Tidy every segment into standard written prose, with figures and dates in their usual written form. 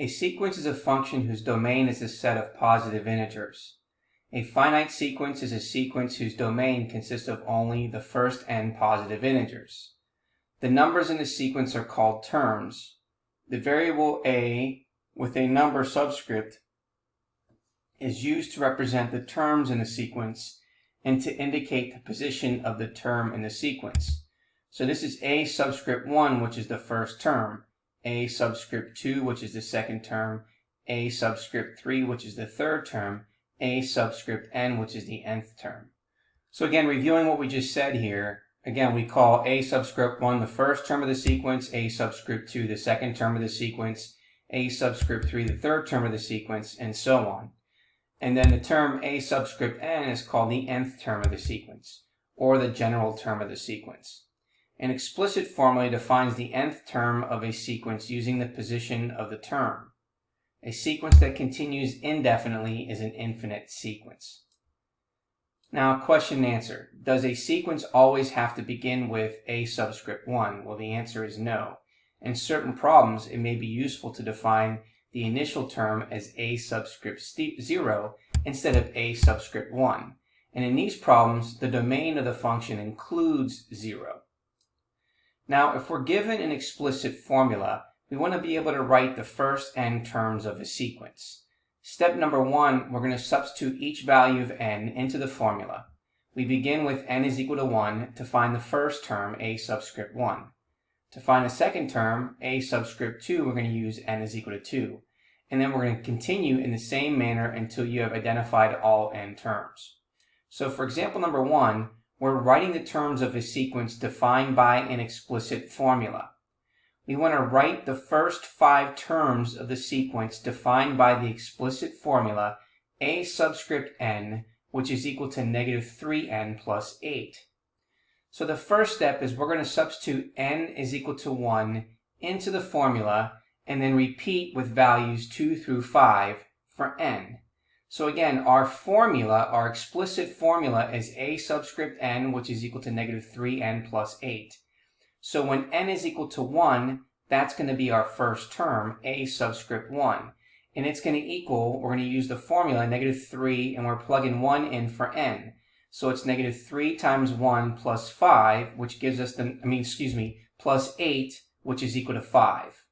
A sequence is a function whose domain is a set of positive integers. A finite sequence is a sequence whose domain consists of only the first n positive integers. The numbers in the sequence are called terms. The variable a with a number subscript is used to represent the terms in the sequence and to indicate the position of the term in the sequence. So this is a subscript 1, which is the first term, a subscript 2, which is the second term, a subscript 3, which is the third term, a subscript n, which is the nth term. So again, reviewing what we just said here, again, we call a subscript 1 the first term of the sequence, a subscript 2 the second term of the sequence, a subscript 3 the third term of the sequence, and so on. And then the term a subscript n is called the nth term of the sequence, or the general term of the sequence. An explicit formula defines the nth term of a sequence using the position of the term. A sequence that continues indefinitely is an infinite sequence. Now, question and answer. Does a sequence always have to begin with a subscript 1? Well, the answer is no. In certain problems, it may be useful to define the initial term as a subscript 0 instead of a subscript 1. And in these problems, the domain of the function includes 0. Now, if we're given an explicit formula, we want to be able to write the first n terms of a sequence. Step number 1, we're going to substitute each value of n into the formula. We begin with n is equal to 1 to find the first term, a subscript 1. To find the second term, a subscript 2, we're going to use n is equal to 2. And then we're going to continue in the same manner until you have identified all n terms. So for example number 1, we're writing the terms of a sequence defined by an explicit formula. We want to write the first 5 terms of the sequence defined by the explicit formula a subscript n, which is equal to negative 3n plus 8. So the first step is we're going to substitute n is equal to 1 into the formula and then repeat with values 2 through 5 for n. So again, our formula, our explicit formula is a subscript n, which is equal to negative 3n plus 8. So when n is equal to 1, that's going to be our first term, a subscript 1. And it's going to equal, we're going to use the formula, negative 3, and we're plugging 1 in for n. So it's negative 3 times 1 plus 5, which gives us plus 8, which is equal to 5.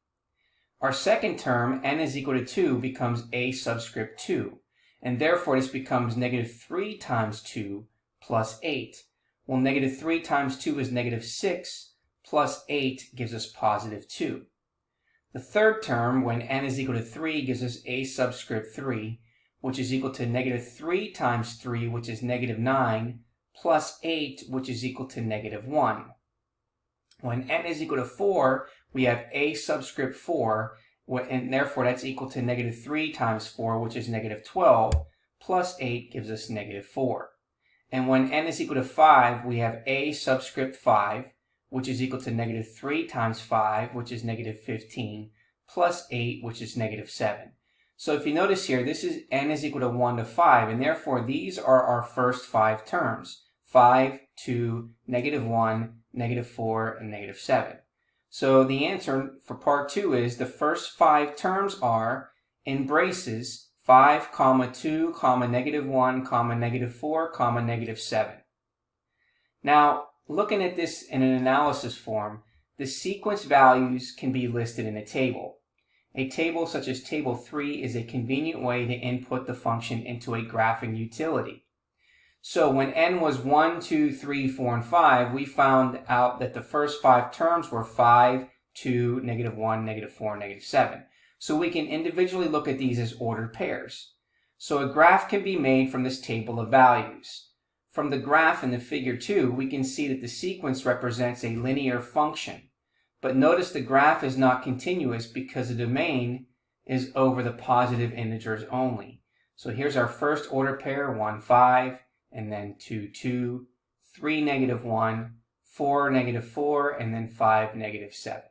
Our second term, n is equal to 2, becomes a subscript 2. And therefore, this becomes negative 3 times 2 plus 8. Well, negative 3 times 2 is negative 6, plus 8 gives us positive 2. The third term, when n is equal to 3, gives us a subscript 3, which is equal to negative 3 times 3, which is negative 9, plus 8, which is equal to negative 1. When n is equal to 4, we have a subscript 4, and therefore that's equal to negative 3 times 4, which is negative 12, plus 8 gives us negative 4. And when n is equal to 5, we have a subscript 5, which is equal to negative 3 times 5, which is negative 15, plus 8, which is negative 7. So if you notice here, this is n is equal to 1 to 5, and therefore these are our first 5 terms, 5, 2, negative 1, negative 4, and negative 7. So the answer for part 2 is the first 5 terms are, in braces, 5, 2, negative 1, negative 4, negative 7. Now, looking at this in an analysis form, the sequence values can be listed in a table. A table such as table 3 is a convenient way to input the function into a graphing utility. So when n was 1, 2, 3, 4, and 5, we found out that the first 5 terms were 5, 2, negative 1, negative 4, negative 7. So we can individually look at these as ordered pairs. So a graph can be made from this table of values. From the graph in the figure 2, we can see that the sequence represents a linear function. But notice the graph is not continuous because the domain is over the positive integers only. So here's our first order pair, 1, 5, and then 2, 2, 3, negative 1, 4, negative 4, and then 5, negative 7.